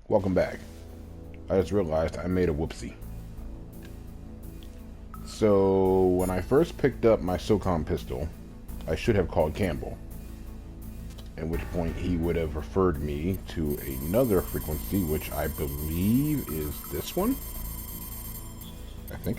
Welcome back. I just realized I made a whoopsie. So, when I first picked up my SOCOM pistol, I should have called Campbell. At which point he would have referred me to another frequency, which I believe is this one. I think.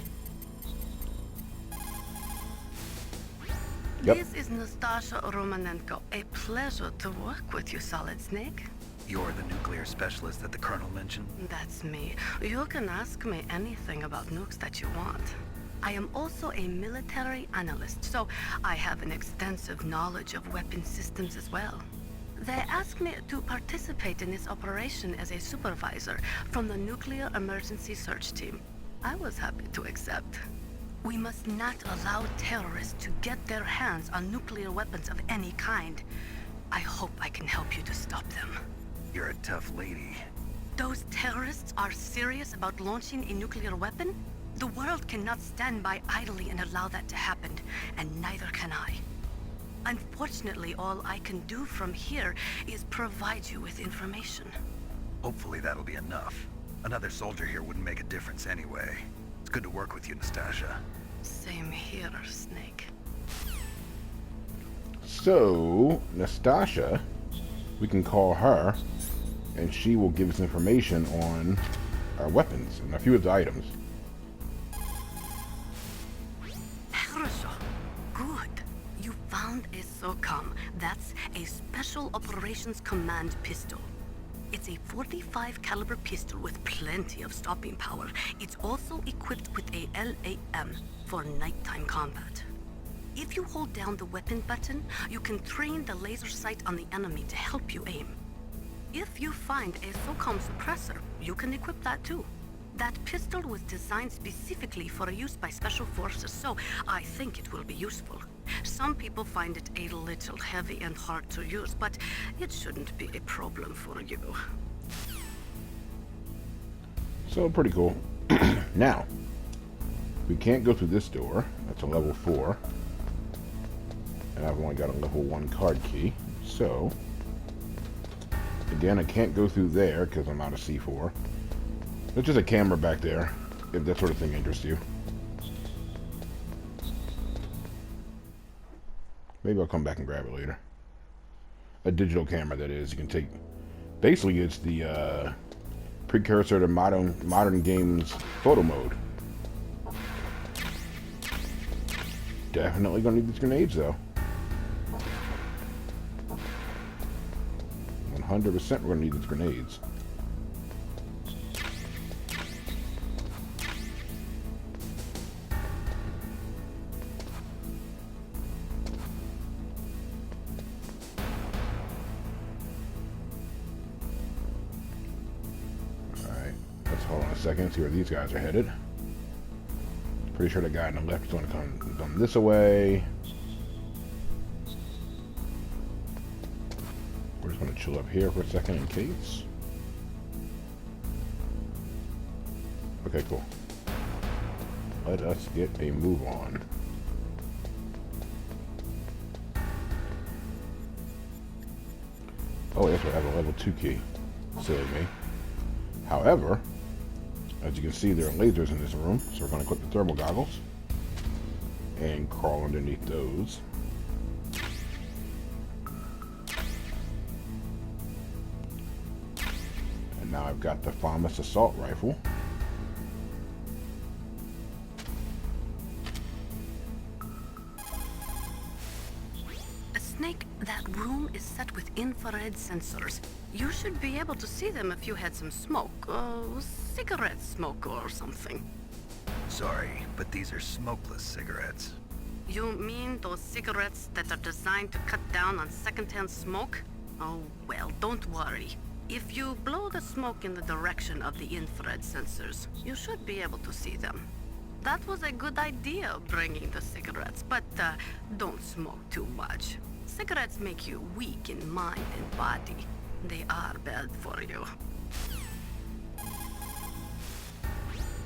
Yep. This is Nastasha Romanenko. A pleasure to work with you, Solid Snake. You're the nuclear specialist that the Colonel mentioned? That's me. You can ask me anything about nukes that you want. I am also a military analyst, so I have an extensive knowledge of weapon systems as well. They asked me to participate in this operation as a supervisor from the Nuclear Emergency Search Team. I was happy to accept. We must not allow terrorists to get their hands on nuclear weapons of any kind. I hope I can help you to stop them. You're a tough lady. Those terrorists are serious about launching a nuclear weapon? The world cannot stand by idly and allow that to happen, and neither can I. Unfortunately, all I can do from here is provide you with information. Hopefully that'll be enough. Another soldier here wouldn't make a difference anyway. It's good to work with you, Nastasha. Same here, Snake. So, Nastasha, we can call her, and she will give us information on our weapons and a few of the items. Good. You found a SOCOM. That's a Special Operations Command pistol. It's a 45 caliber pistol with plenty of stopping power. It's also equipped with a LAM for nighttime combat. If you hold down the weapon button, you can train the laser sight on the enemy to help you aim. If you find a SOCOM suppressor, you can equip that too. That pistol was designed specifically for use by special forces, so I think it will be useful. Some people find it a little heavy and hard to use, but it shouldn't be a problem for you. So, pretty cool. Now, we can't go through this door. That's a level 4. And I've only got a level 1 card key. So, again, I can't go through there because I'm out of C4. There's just a camera back there, if that sort of thing interests you. Maybe I'll come back and grab it later. A digital camera, that is. You can take... Basically, it's the precursor to modern games photo mode. Definitely gonna need these grenades, though. 100% we're gonna need these grenades. Hold on a second, see where these guys are headed. Pretty sure the guy on the left is going to come this way. We're just going to chill up here for a second in case. Okay, cool. Let us get a move on. Oh, yes, we have a level 2 key. Silly me. However, as you can see, there are lasers in this room, so we're going to equip the thermal goggles and crawl underneath those. And now I've got the FAMAS assault rifle. Snake, that room is set with infrared sensors. You should be able to see them if you had some smoke. Cigarette smoke or something. Sorry, but these are smokeless cigarettes. You mean those cigarettes that are designed to cut down on secondhand smoke? Oh, well, don't worry. If you blow the smoke in the direction of the infrared sensors, you should be able to see them. That was a good idea, bringing the cigarettes, but don't smoke too much. Cigarettes make you weak in mind and body. They are bad for you.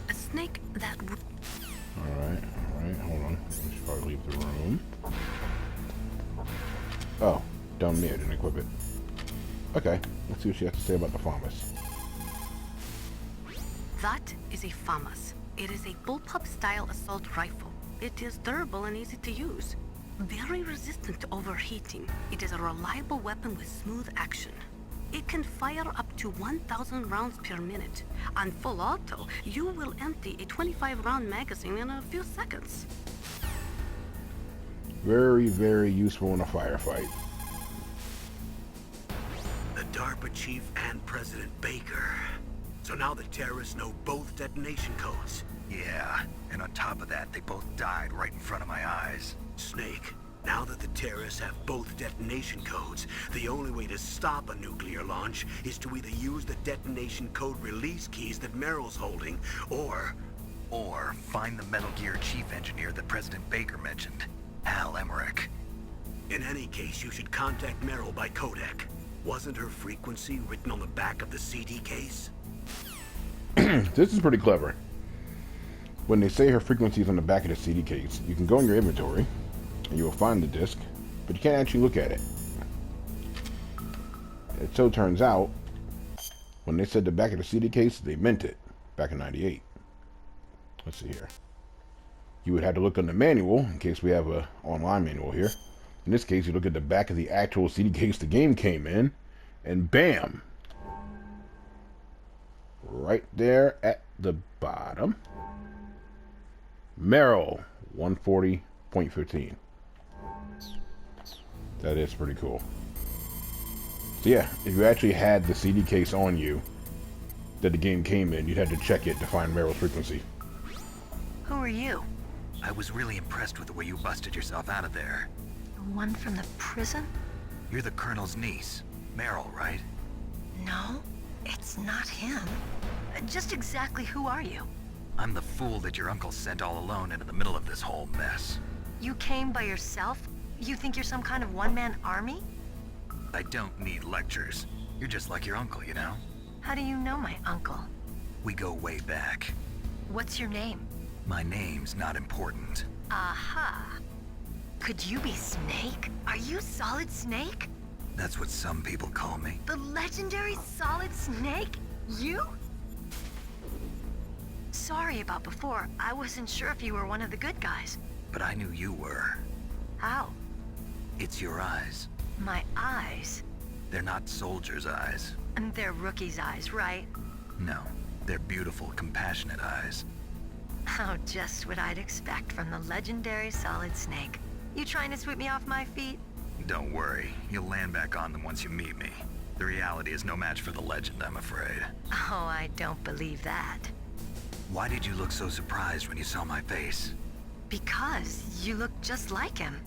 A snake that would... Alright, hold on. We should probably leave the room. Oh, dumb me, I didn't equip it. Okay, let's see what she has to say about the FAMAS. That is a FAMAS. It is a bullpup-style assault rifle. It is durable and easy to use. Very resistant to overheating. It is a reliable weapon with smooth action. It can fire up to 1,000 rounds per minute. On full auto, you will empty a 25-round magazine in a few seconds. Very, very useful in a firefight. The DARPA chief and President Baker. So now the terrorists know both detonation codes. Yeah, and on top of that, they both died right in front of my eyes. Snake, now that the terrorists have both detonation codes, the only way to stop a nuclear launch is to either use the detonation code release keys that Meryl's holding, or find the Metal Gear chief engineer that President Baker mentioned, Hal Emmerich. in any case, you should contact Meryl by codec. Wasn't her frequency written on the back of the CD case? This is pretty clever. When they say her frequency is on the back of the CD case, you can go in your inventory, and you will find the disc, but you can't actually look at it. It so turns out, when they said the back of the CD case, they meant it, back in '98. Let's see here. You would have to look on the manual, in case we have a online manual here. In this case, you look at the back of the actual CD case the game came in, and bam! Right there at the bottom. Meryl 140.15. That is pretty cool. So yeah, if you actually had the CD case on you that the game came in, you'd have to check it to find Meryl's frequency. Who are you? I was really impressed with the way you busted yourself out of there. The one from the prison? You're the Colonel's niece, Meryl, right? No, it's not him. Just exactly who are you? I'm the fool that your uncle sent all alone into the middle of this whole mess. You came by yourself? You think you're some kind of one-man army? I don't need lectures. You're just like your uncle, you know? How do you know my uncle? We go way back. What's your name? My name's not important. Aha. Could you be Snake? Are you Solid Snake? That's what some people call me. The legendary Solid Snake? You? Sorry about before. I wasn't sure if you were one of the good guys. But I knew you were. How? It's your eyes. My eyes? They're not soldiers' eyes. And they're rookie's eyes, right? No, they're beautiful, compassionate eyes. Oh, just what I'd expect from the legendary Solid Snake. You trying to sweep me off my feet? Don't worry, you'll land back on them once you meet me. The reality is no match for the legend, I'm afraid. Oh, I don't believe that. Why did you look so surprised when you saw my face? Because you look just like him.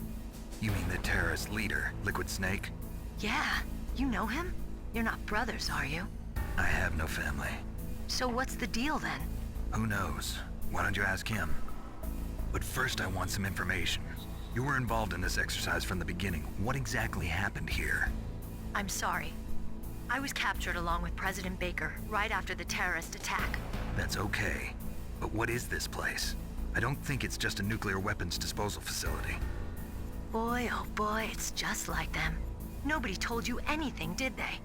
You mean the terrorist leader, Liquid Snake? Yeah, you know him? You're not brothers, are you? I have no family. So what's the deal then? Who knows? Why don't you ask him? But first I want some information. You were involved in this exercise from the beginning. What exactly happened here? I'm sorry. I was captured along with President Baker right after the terrorist attack. That's okay. But what is this place? I don't think it's just a nuclear weapons disposal facility. Boy, oh boy, it's just like them. Nobody told you anything, did they?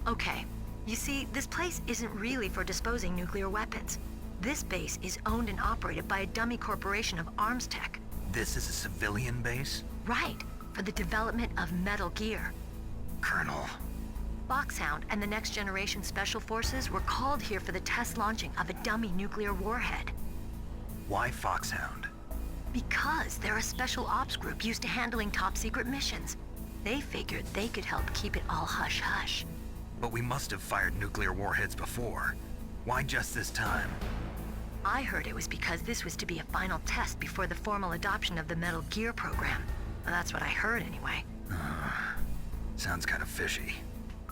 Okay, you see, this place isn't really for disposing nuclear weapons. This base is owned and operated by a dummy corporation of arms tech. This is a civilian base? Right, for the development of Metal Gear. Colonel. Foxhound and the Next Generation Special Forces were called here for the test launching of a dummy nuclear warhead. Why Foxhound? Because they're a special ops group used to handling top-secret missions. They figured they could help keep it all hush-hush. But we must have fired nuclear warheads before. Why just this time? I heard it was because this was to be a final test before the formal adoption of the Metal Gear program. Well, that's what I heard anyway. Sounds kind of fishy.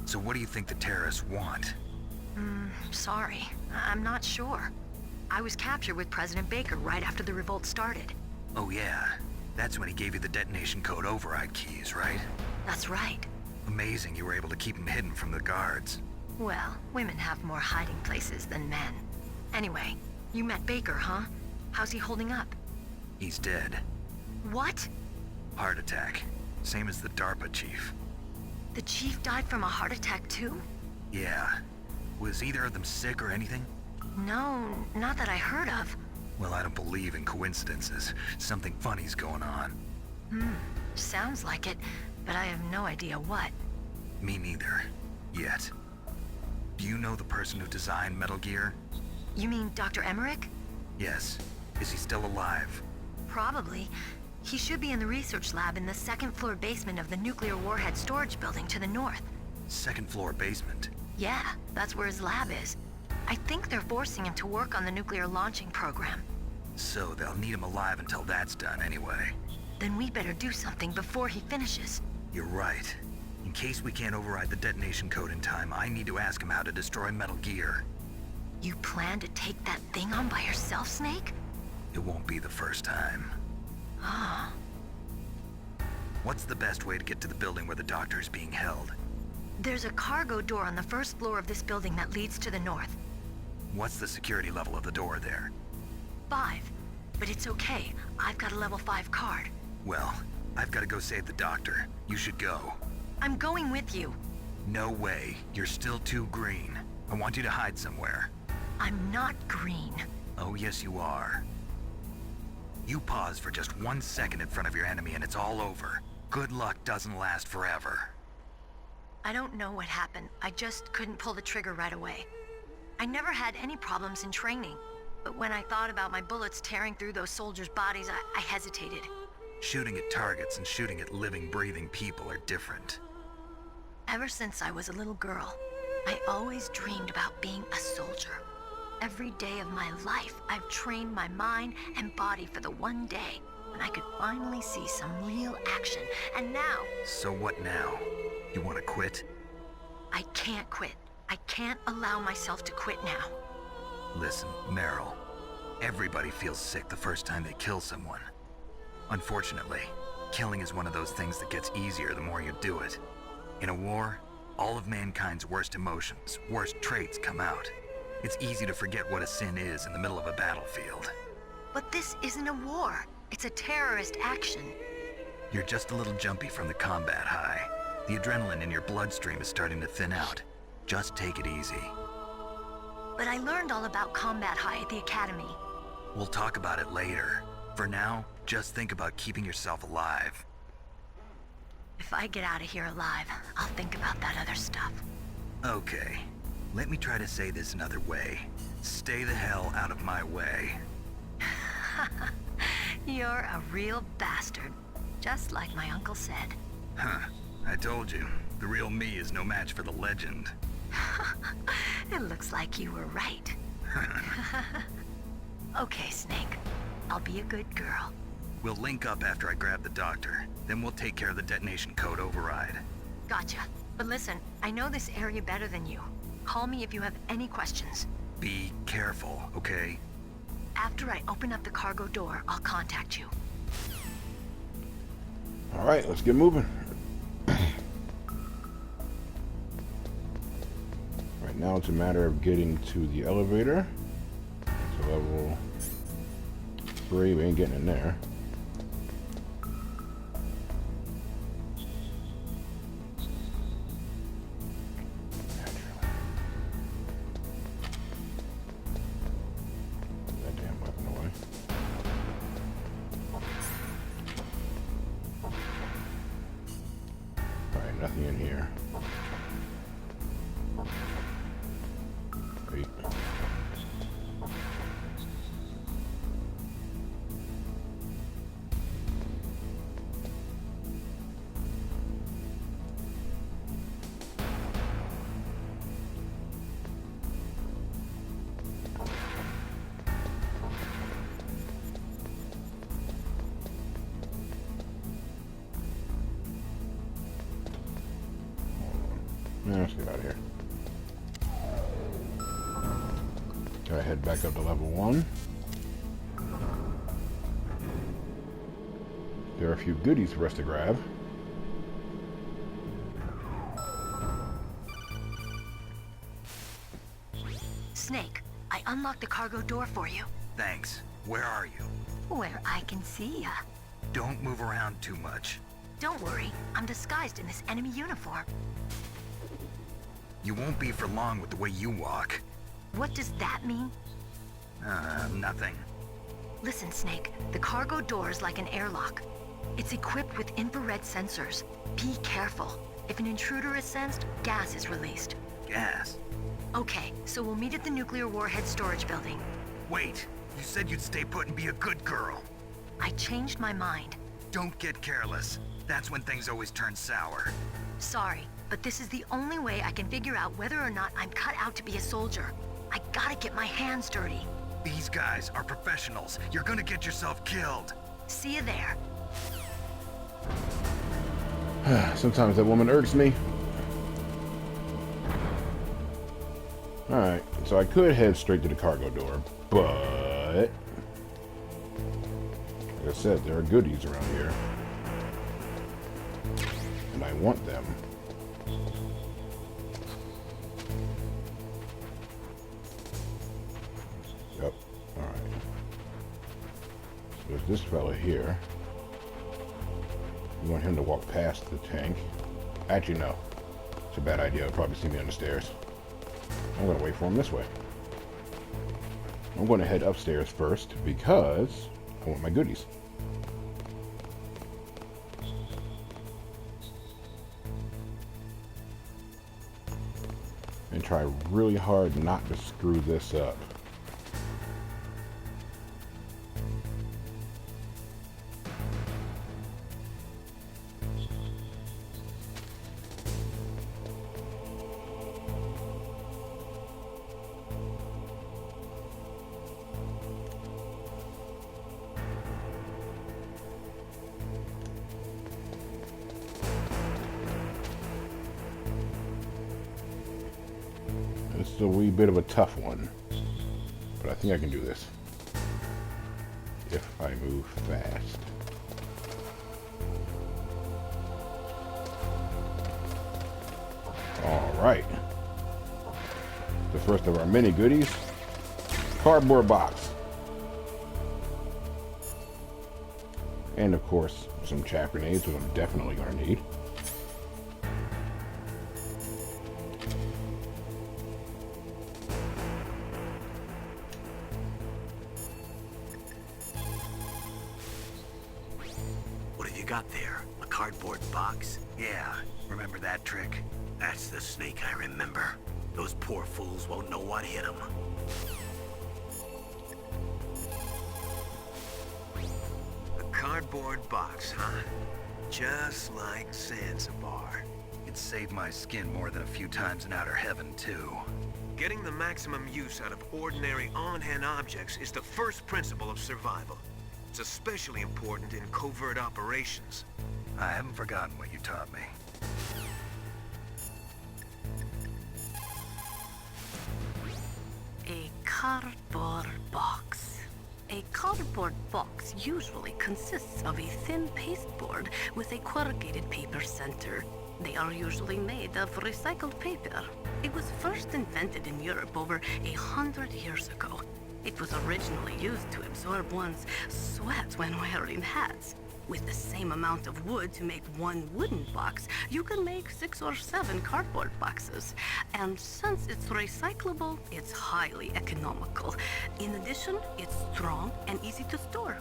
So what do you think the terrorists want? Sorry. I'm not sure. I was captured with President Baker right after the revolt started. Oh yeah, that's when he gave you the detonation code override keys, right? That's right. Amazing you were able to keep him hidden from the guards. Well, women have more hiding places than men. Anyway, you met Baker, huh? How's he holding up? He's dead. What? Heart attack. Same as the DARPA chief. The chief died from a heart attack too? Yeah. Was either of them sick or anything? No, not that I heard of. Well, I don't believe in coincidences. Something funny's going on. Sounds like it, but I have no idea what. Me neither. Yet. Do you know the person who designed Metal Gear? You mean Dr. Emmerich? Yes. Is he still alive? Probably. He should be in the research lab in the second floor basement of the nuclear warhead storage building to the north. Second floor basement. Yeah, that's where his lab is. I think they're forcing him to work on the nuclear launching program. So they'll need him alive until that's done anyway. Then we better do something before he finishes. You're right. In case we can't override the detonation code in time, I need to ask him how to destroy Metal Gear. You plan to take that thing on by yourself, Snake? It won't be the first time. Ah. What's the best way to get to the building where the doctor is being held? There's a cargo door on the first floor of this building that leads to the north. What's the security level of the door there? 5. But it's okay. I've got a level 5 card. Well, I've got to go save the doctor. You should go. I'm going with you. No way. You're still too green. I want you to hide somewhere. I'm not green. Oh, yes, you are. You pause for just 1 second in front of your enemy and it's all over. Good luck doesn't last forever. I don't know what happened. I just couldn't pull the trigger right away. I never had any problems in training, but when I thought about my bullets tearing through those soldiers' bodies, I hesitated. Shooting at targets and shooting at living, breathing people are different. Ever since I was a little girl, I always dreamed about being a soldier. Every day of my life, I've trained my mind and body for the one day when I could finally see some real action, and now... So what now? You want to quit? I can't quit. I can't allow myself to quit now. Listen, Meryl. Everybody feels sick the first time they kill someone. Unfortunately, killing is one of those things that gets easier the more you do it. In a war, all of mankind's worst emotions, worst traits come out. It's easy to forget what a sin is in the middle of a battlefield. But this isn't a war. It's a terrorist action. You're just a little jumpy from the combat high. The adrenaline in your bloodstream is starting to thin out. Just take it easy. But I learned all about combat high at the academy. We'll talk about it later. For now, just think about keeping yourself alive. If I get out of here alive, I'll think about that other stuff. Okay. Let me try to say this another way. Stay the hell out of my way. You're a real bastard. Just like my uncle said. Huh. I told you. The real me is no match for the legend. It looks like you were right. Okay, Snake. I'll be a good girl. We'll link up after I grab the doctor. Then we'll take care of the detonation code override. Gotcha. But listen, I know this area better than you. Call me if you have any questions. Be careful, okay? After I open up the cargo door, I'll contact you. All right, let's get moving. Right now it's a matter of getting to the elevator. It's a level 3, we ain't getting in there. That damn weapon away. Alright, nothing in here. Wait. Let's get out of here. Gotta head back up to level 1. There are a few goodies for us to grab. Snake, I unlocked the cargo door for you. Thanks. Where are you? Where I can see ya. Don't move around too much. Don't worry, I'm disguised in this enemy uniform. You won't be for long with the way you walk. What does that mean? Nothing. Listen, Snake, the cargo door is like an airlock. It's equipped with infrared sensors. Be careful. If an intruder is sensed, gas is released. Gas? Okay, so we'll meet at the nuclear warhead storage building. Wait, you said you'd stay put and be a good girl. I changed my mind. Don't get careless. That's when things always turn sour. Sorry, but this is the only way I can figure out whether or not I'm cut out to be a soldier. I gotta get my hands dirty. These guys are professionals. You're gonna get yourself killed. See you there. Sometimes that woman irks me. Alright, so I could head straight to the cargo door, but... like I said, there are goodies around here. And I want them. Yep, alright. So there's this fella here. You want him to walk past the tank. Actually, no. It's a bad idea. He'll probably see me on the stairs. I'm going to wait for him this way. I'm going to head upstairs first because I want my goodies. And try really hard not to screw this up. It's a wee bit of a tough one, but I think I can do this if I move fast. Alright. The first of our mini goodies, cardboard box. And of course, some chaff grenades, which I'm definitely going to need. What have you got there? A cardboard box? Yeah, remember that trick? That's the Snake I remember. Those poor fools won't know what hit them. A cardboard box, huh? Just like Zanzibar. It saved my skin more than a few times in outer heaven, too. Getting the maximum use out of ordinary on-hand objects is the first principle of survival. It's especially important in covert operations. I haven't forgotten what you taught me. A cardboard box. A cardboard box usually consists of a thin pasteboard with a corrugated paper center. They are usually made of recycled paper. It was first invented in Europe over 100 years ago. It was originally used to absorb one's sweat when wearing hats. With the same amount of wood to make one wooden box, you can make 6 or 7 cardboard boxes. And since it's recyclable, it's highly economical. In addition, it's strong and easy to store.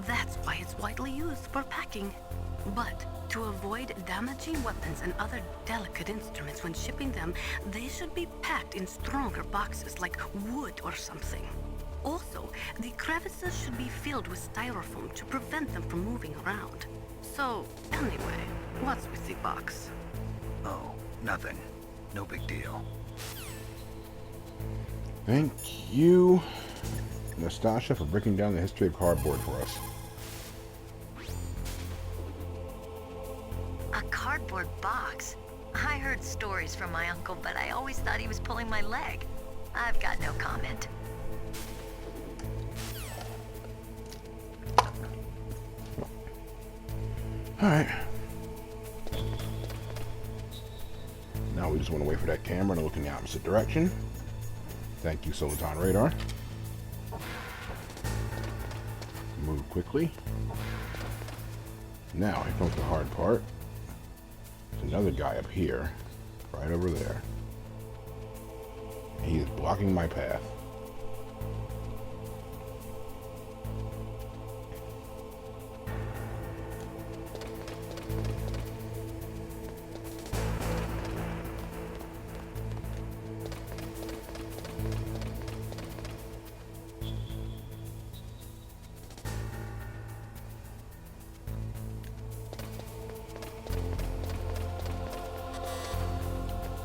That's why it's widely used for packing. But to avoid damaging weapons and other delicate instruments when shipping them, they should be packed in stronger boxes like wood or something. Also, the crevices should be filled with styrofoam to prevent them from moving around. So, anyway, what's with the box? Oh, nothing. No big deal. Thank you, Nastasha, for breaking down the history of cardboard for us. A cardboard box? I heard stories from my uncle, but I always thought he was pulling my leg. I've got no comment. Alright. Now we just want to wait for that camera to look in the opposite direction. Thank you, Soliton Radar. Move quickly. Now, here comes the hard part. There's another guy up here. Right over there. He is blocking my path.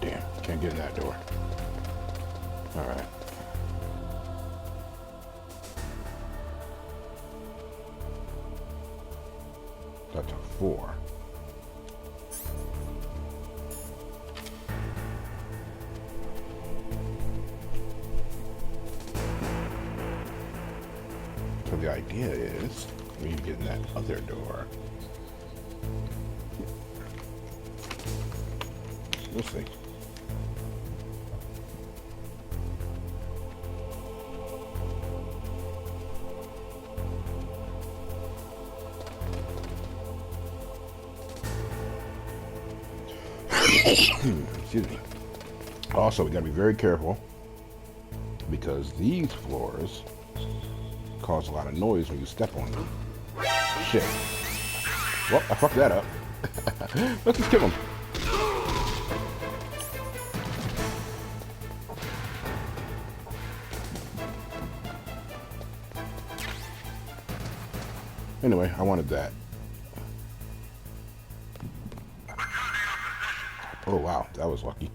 Damn, can't get in that door. Alright. That's a 4. So the idea is we need to get in that other door. We'll see. Excuse me. Also, we gotta be very careful because these floors cause a lot of noise when you step on them. Shit. Well, I fucked that up. Let's just kill him. Anyway, I wanted that. Oh wow, that was lucky.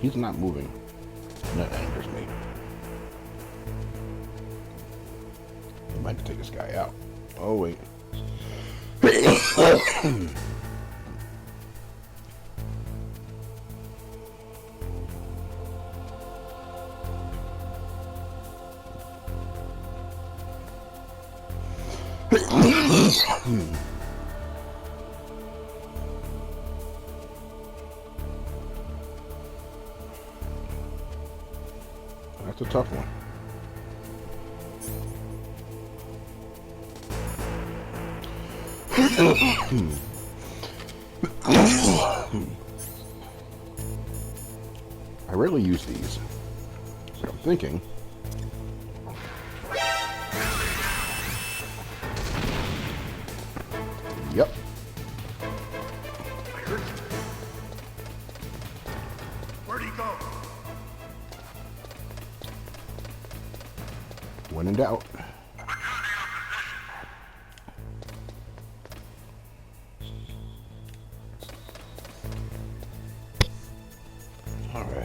He's not moving. That angers me. He might take this guy out. Oh wait. That's a tough one. I rarely use these, but I'm thinking. Yep. Where'd he go? When in doubt. All right.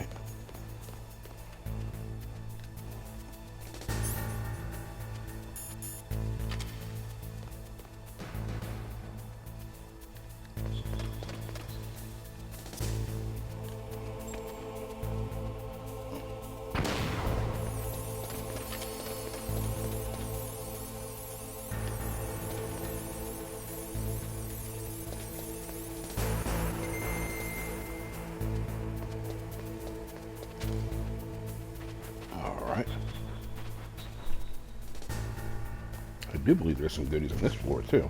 I do believe there's some goodies on this floor too.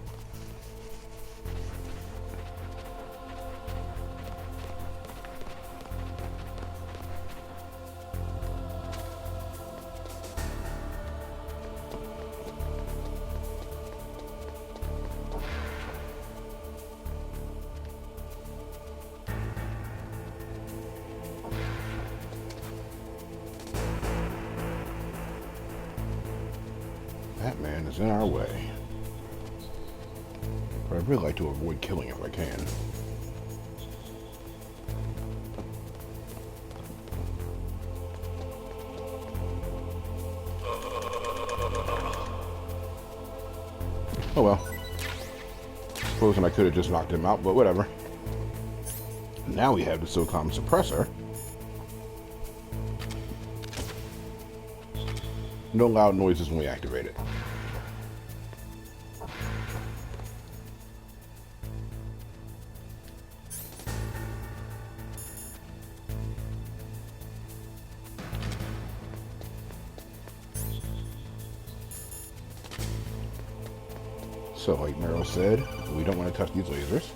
That man is in our way. But I'd really like to avoid killing if I can. Oh well. Supposing I could have just knocked him out, but whatever. Now we have the SOCOM suppressor. No loud noises when we activate it. So, like Meryl said, we don't want to touch these lasers.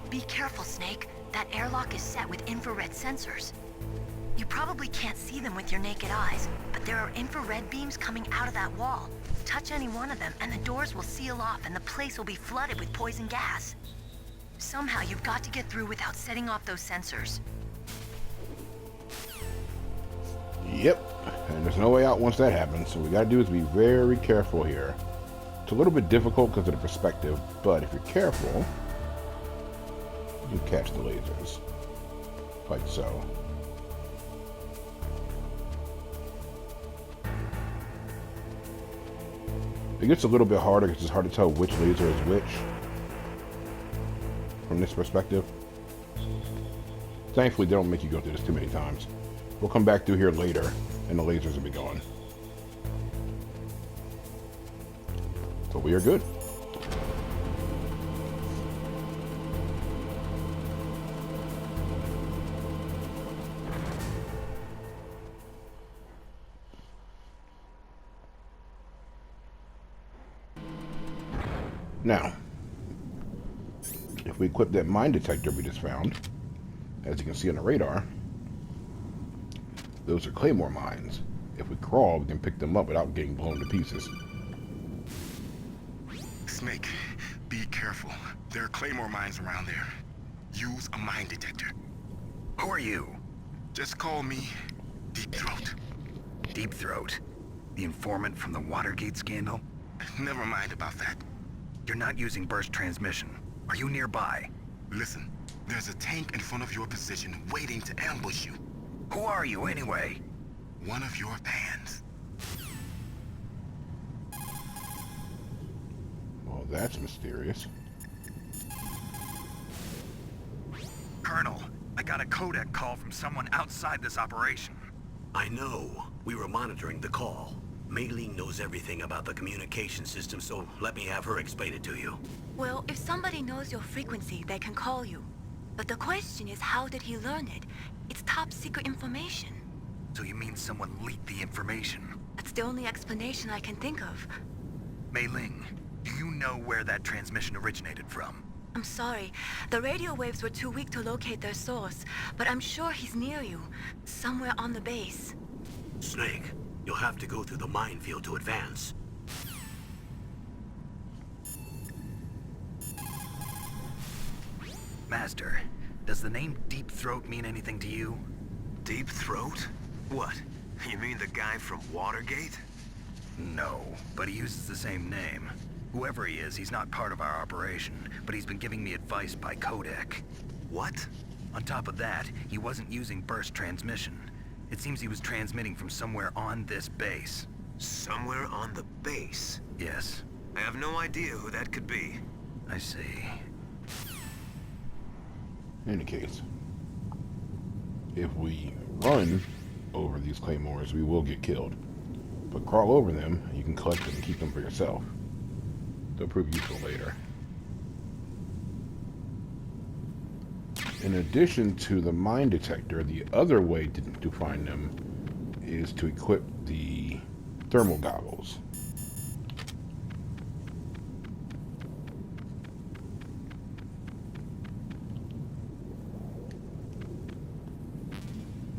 Be careful, Snake. That airlock is set with infrared sensors. You probably can't see them with your naked eyes, but there are infrared beams coming out of that wall. Touch any one of them, and the doors will seal off, and the place will be flooded with poison gas. Somehow, you've got to get through without setting off those sensors. Yep, and there's no way out once that happens, so what we gotta do is be very careful here. It's a little bit difficult because of the perspective, but if you're careful, you can catch the lasers. Like so. It gets a little bit harder because it's hard to tell which laser is which from this perspective. Thankfully, they don't make you go through this too many times. We'll come back through here later, and the lasers will be gone. But we are good. Now, if we equip that mine detector we just found, as you can see on the radar, those are claymore mines. If we crawl, we can pick them up without getting blown to pieces. Snake, be careful. There are claymore mines around there. Use a mine detector. Who are you? Just call me Deepthroat. Deepthroat? The informant from the Watergate scandal? Never mind about that. You're not using burst transmission. Are you nearby? Listen, there's a tank in front of your position waiting to ambush you. Who are you, anyway? One of your fans. Well, that's mysterious. Colonel, I got a codec call from someone outside this operation. I know. We were monitoring the call. Mei Ling knows everything about the communication system, so let me have her explain it to you. Well, if somebody knows your frequency, they can call you. But the question is, how did he learn it? It's top secret information. So you mean someone leaked the information? That's the only explanation I can think of. Mei Ling, do you know where that transmission originated from? I'm sorry. The radio waves were too weak to locate their source, but I'm sure he's near you, somewhere on the base. Snake, you'll have to go through the minefield to advance. Master, does the name Deepthroat mean anything to you? Deepthroat? What? You mean the guy from Watergate? No, but he uses the same name. Whoever he is, he's not part of our operation, but he's been giving me advice by codec. What? On top of that, he wasn't using burst transmission. It seems he was transmitting from somewhere on this base. Somewhere on the base? Yes. I have no idea who that could be. I see. In any case, if we run over these claymores, we will get killed. But crawl over them, you can collect them and keep them for yourself. They'll prove useful later. In addition to the mine detector, the other way to find them is to equip the thermal goggles.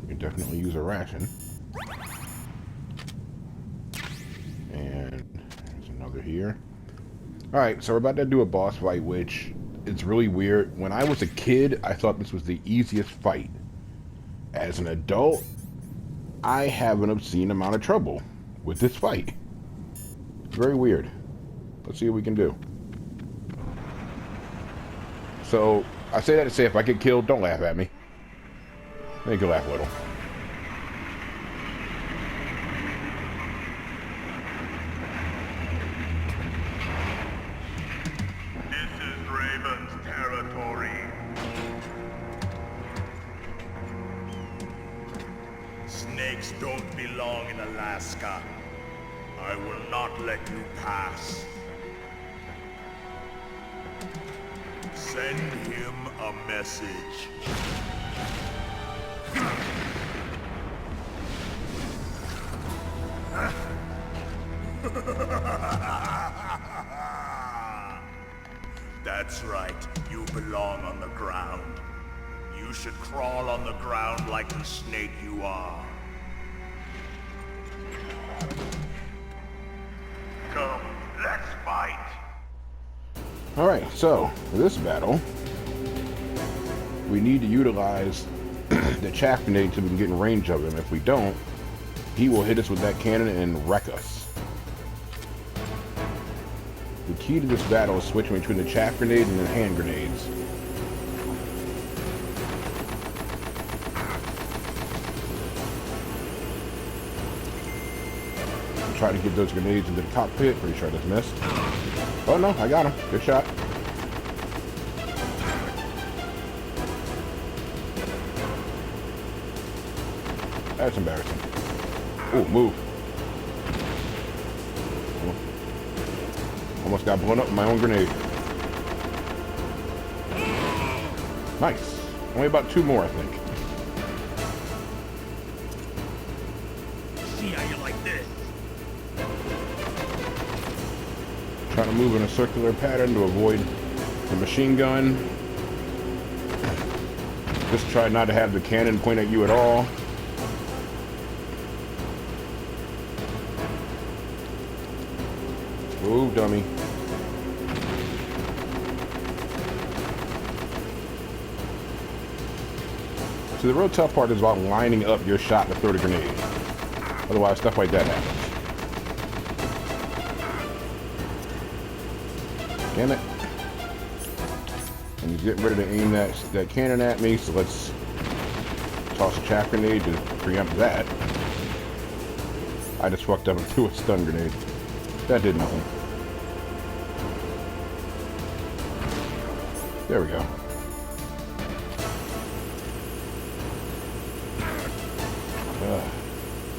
You can definitely use a ration. And there's another here. Alright, so we're about to do a boss fight, which it's really weird. When I was a kid, I thought this was the easiest fight. As an adult, I have an obscene amount of trouble with this fight. Very weird. Let's see what we can do. So, I say that to say if I get killed, don't laugh at me. Make you laugh a little. Snake. snakes don't belong in Alaska. I will not let you pass. Send him a message. That's right, you belong on the ground. You should crawl on the ground like the snake you are. Come, let's fight. Alright, so, for this battle, we need to utilize the chaff grenade so we can get in range of him. If we don't, he will hit us with that cannon and wreck us. The key to this battle is switching between the chaff grenade and the hand grenades. Try to get those grenades into the cockpit. Pretty sure I just missed. Oh no, I got him. Good shot. That's embarrassing. Ooh, move. Almost got blown up with my own grenade. Nice. Only about 2 more, I think. See how you like this? Trying to move in a circular pattern to avoid the machine gun. Just try not to have the cannon point at you at all. Move, dummy. So the real tough part is about lining up your shot to throw the grenade. Otherwise, stuff like that happens. Damn it. And he's getting ready to aim that cannon at me, so let's toss a chaff grenade to preempt that. I just fucked up and threw a stun grenade. That did nothing. There we go.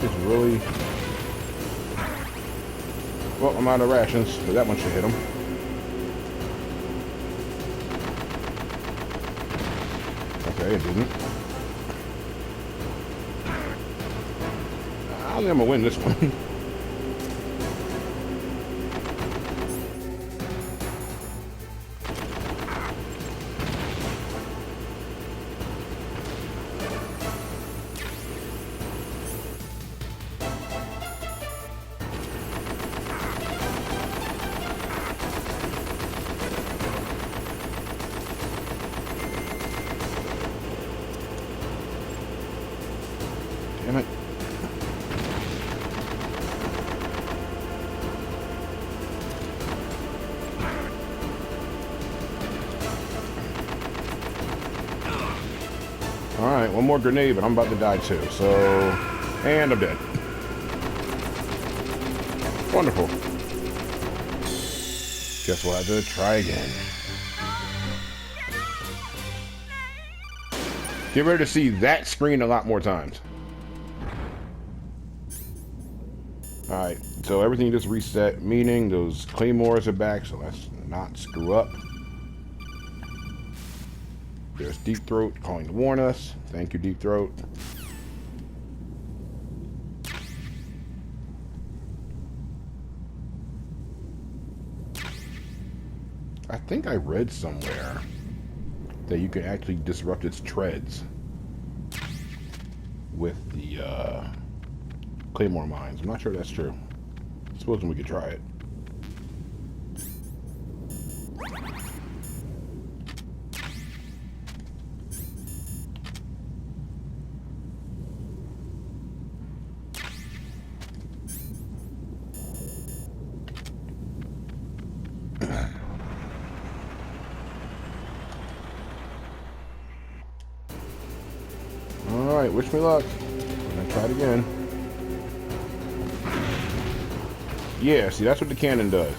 It's really... Well, I'm out of rations, but that one should hit him. Okay, it didn't. I don't think I'm gonna win this one. Damn it. Alright, one more grenade, but I'm about to die too, so... And I'm dead. Wonderful. Guess we'll have to try again. Get ready to see that screen a lot more times. Alright, so everything just reset, meaning those claymores are back, so let's not screw up. There's Deepthroat calling to warn us. Thank you, Deepthroat. I think I read somewhere that you can actually disrupt its treads with the claymore mines. I'm not sure that's true. Supposing we could try it. Alright, wish me luck. I'm gonna try it again. Yeah, see, that's what the cannon does.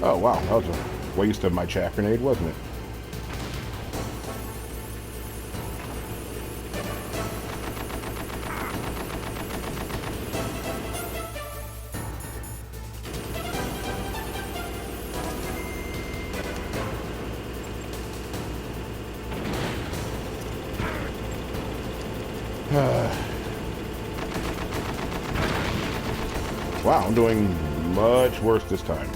Oh wow, that was a waste of my chaff grenade, wasn't it? Wow, I'm doing much worse this time.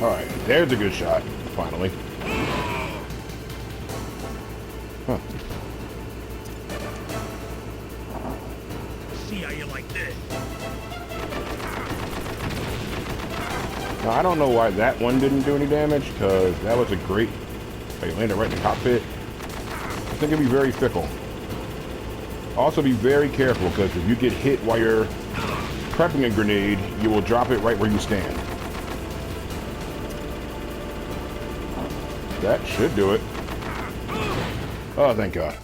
Alright, there's a good shot, finally. Huh. See how you like this? Now, I don't know why that one didn't do any damage, because that was a great... They landed right in the cockpit. I think it'd be very fickle. Also, be very careful, because if you get hit while you're prepping a grenade, you will drop it right where you stand. That should do it. Oh, thank God.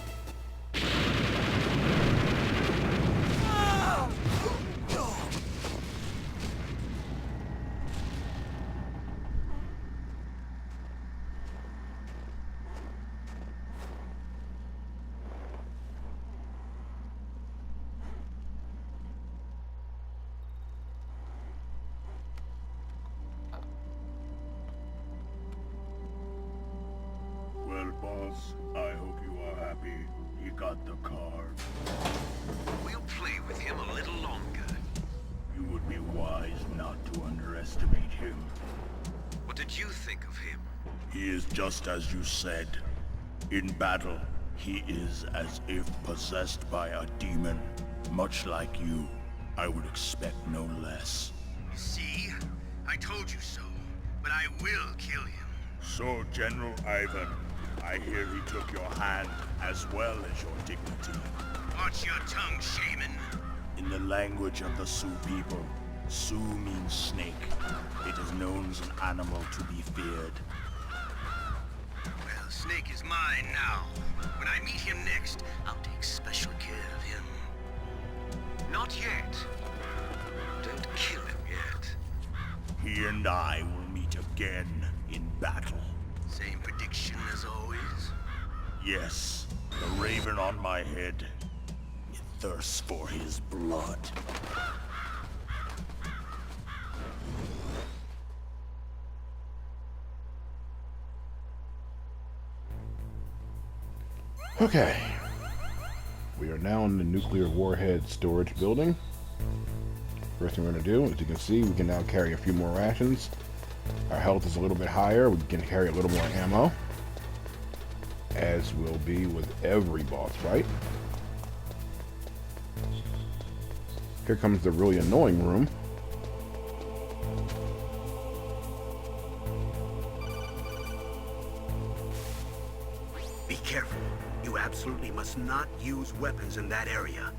Well, boss, I hope you are happy. He got the card. We'll play with him a little longer. You would be wise not to underestimate him. What did you think of him? He is just as you said. In battle, he is as if possessed by a demon. Much like you, I would expect no less. See? I told you so. But I will kill him. So, General Ivan, I hear he took your hand as well as your dignity. Watch your tongue, shaman. In the language of the Sioux people, Sioux means snake. It is known as an animal to be feared. Well, Snake is mine now. When I meet him next, I'll take special care of him. Not yet. Don't kill him yet. He and I will meet again in battle. Same prediction as always? Yes, the raven on my head. It thirsts for his blood. Okay. We are now in the nuclear warhead storage building. First thing we're going to do, as you can see, we can now carry a few more rations. Our health is a little bit higher. We can carry a little more ammo. As will be with every boss fight. Here comes the really annoying room. Be careful. You absolutely must not use weapons in that area.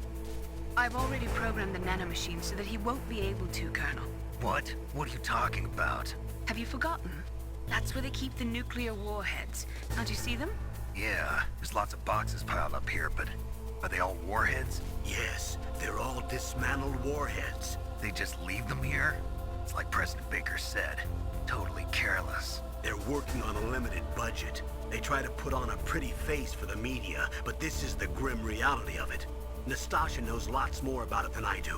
I've already programmed the nanomachine so that he won't be able to, Colonel. What? What are you talking about? Have you forgotten? That's where they keep the nuclear warheads. Can't you see them? Yeah, there's lots of boxes piled up here, but are they all warheads? Yes, they're all dismantled warheads. They just leave them here? It's like President Baker said, totally careless. They're working on a limited budget. They try to put on a pretty face for the media, but this is the grim reality of it. Nastasha knows lots more about it than I do.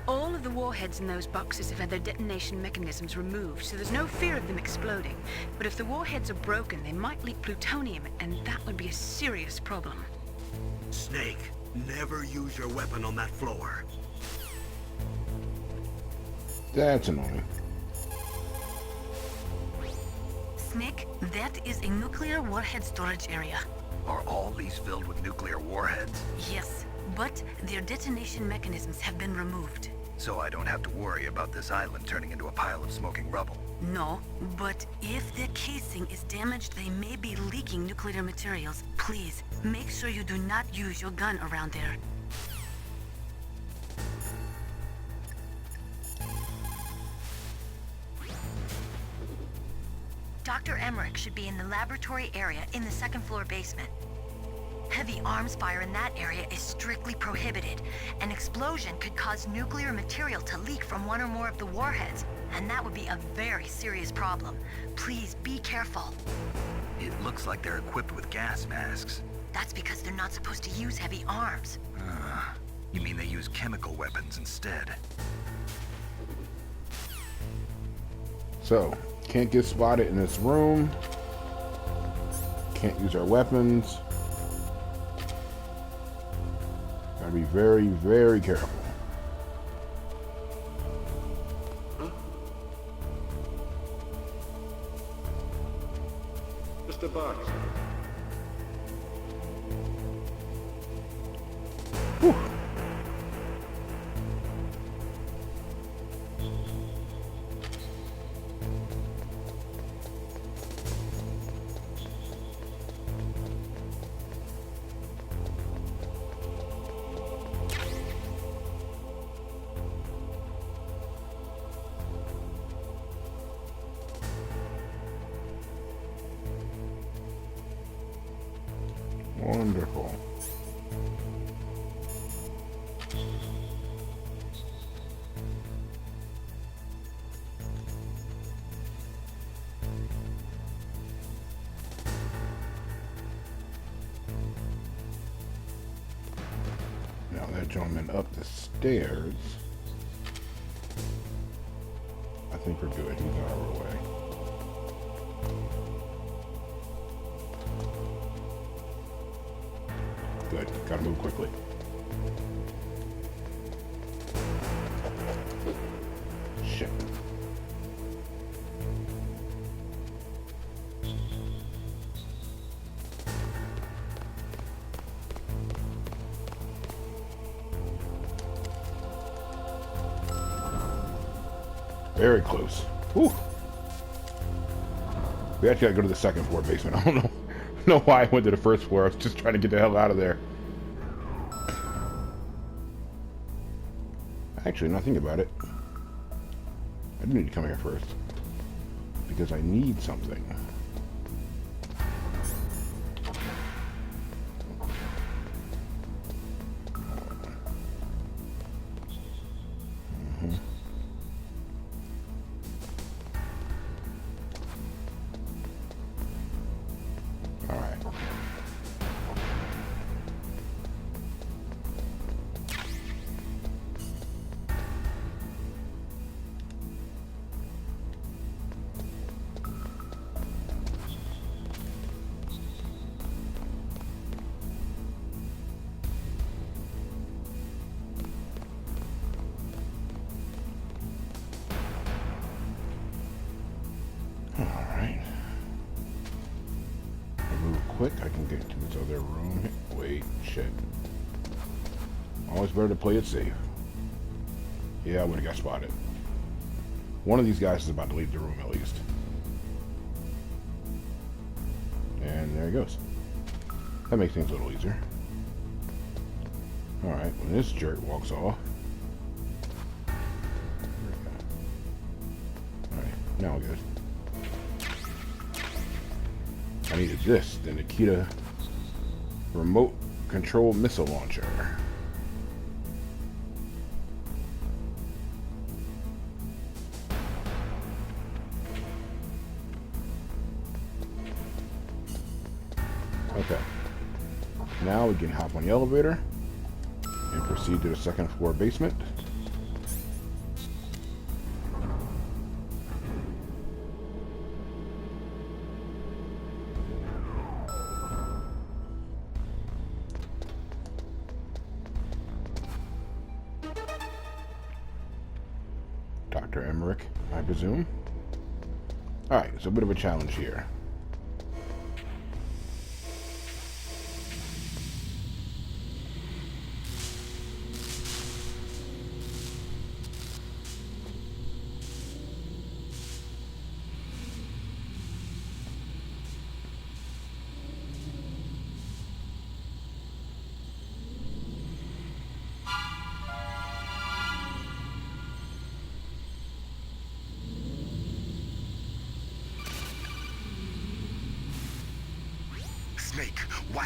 All of the warheads in those boxes have had their detonation mechanisms removed, so there's no fear of them exploding. But if the warheads are broken, they might leak plutonium, and that would be a serious problem. Snake, never use your weapon on that floor. That's annoying. Snake, that is a nuclear warhead storage area. Are all these filled with nuclear warheads? Yes, but their detonation mechanisms have been removed. So I don't have to worry about this island turning into a pile of smoking rubble. No, but if the casing is damaged, they may be leaking nuclear materials. Please, make sure you do not use your gun around there. Dr. Emmerich should be in the laboratory area in the second floor basement. Heavy arms fire in that area is strictly prohibited. An explosion could cause nuclear material to leak from one or more of the warheads, and that would be a very serious problem. Please be careful. It looks like they're equipped with gas masks. That's because they're not supposed to use heavy arms. You mean they use chemical weapons instead? So, can't get spotted in this room. Can't use our weapons. Gotta be very, very careful. Mr. Box. Whew. Wonderful. Now that gentleman up the stairs. I think we're good. He's out of our way. Good. Gotta move quickly. Shit. Very close. Whew. We actually gotta go to the second floor basement. I don't know why I went to the first floor. I was just trying to get the hell out of there. Actually, now think about it. I do need to come here first. Because I need something. Alright. Move quick, I can get to this other room. Wait, shit. Always better to play it safe. Yeah, I would have got spotted. One of these guys is about to leave the room at least. And there he goes. That makes things a little easier. Alright, when this jerk walks off. Alright, now we're good. I needed this, the Nikita remote control missile launcher. Okay. Now we can hop on the elevator and proceed to the second floor basement. Dr. Emmerich, I presume. Alright, so a bit of a challenge here.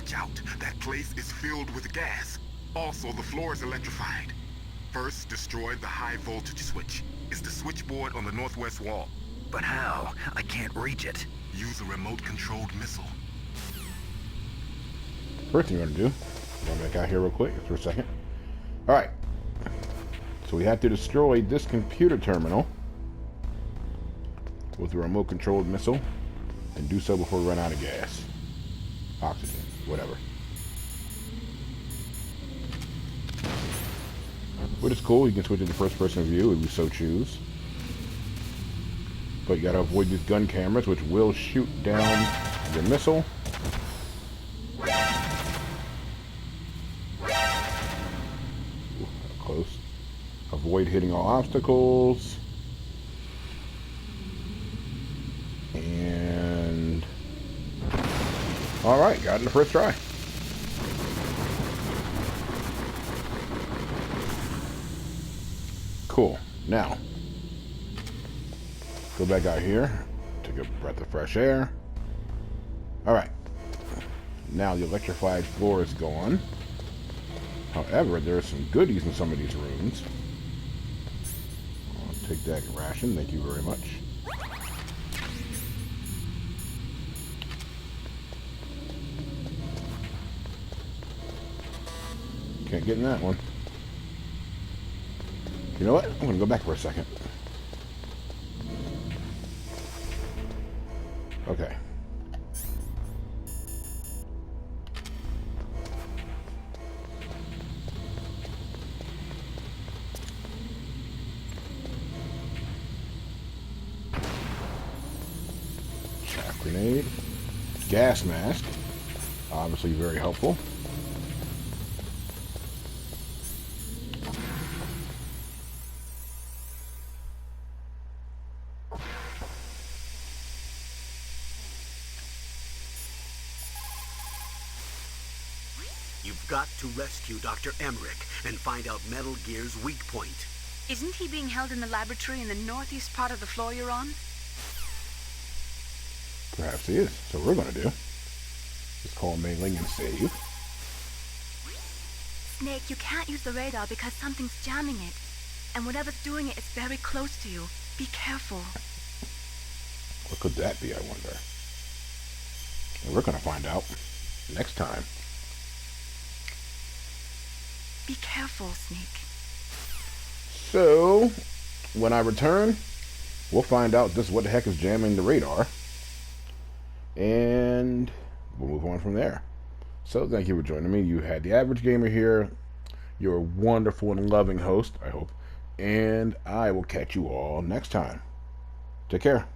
Watch out. That place is filled with gas. Also, the floor is electrified. First, destroy the high voltage switch. It's the switchboard on the northwest wall. But how? I can't reach it. Use a remote-controlled missile. First thing we're going to do, run back out here real quick for a second. Alright. So we have to destroy this computer terminal with a remote-controlled missile and do so before we run out of gas. Oxygen, whatever. Which is cool, you can switch into first-person view if you so choose. But you gotta avoid these gun cameras, which will shoot down your missile. Ooh, close. Avoid hitting all obstacles. And... alright, got it in the first try. Cool. Now, go back out here, take a breath of fresh air. Alright. Now the electrified floor is gone. However, there are some goodies in some of these rooms. I'll take that ration, thank you very much. Can't get in that one. You know what? I'm going to go back for a second. Okay. Chaff grenade. Gas mask. Obviously very helpful. You've got to rescue Dr. Emmerich and find out Metal Gear's weak point. Isn't he being held in the laboratory in the northeast part of the floor you're on? Perhaps he is. So what we're going to do is call Mei-Ling and save. Snake, you can't use the radar because something's jamming it. And whatever's doing it is very close to you. Be careful. What could that be, I wonder? And we're going to find out next time. Be careful, Snake. So, when I return, we'll find out just what the heck is jamming the radar. And we'll move on from there. So, thank you for joining me. You had the Average Gamer here. You're a wonderful and loving host, I hope. And I will catch you all next time. Take care.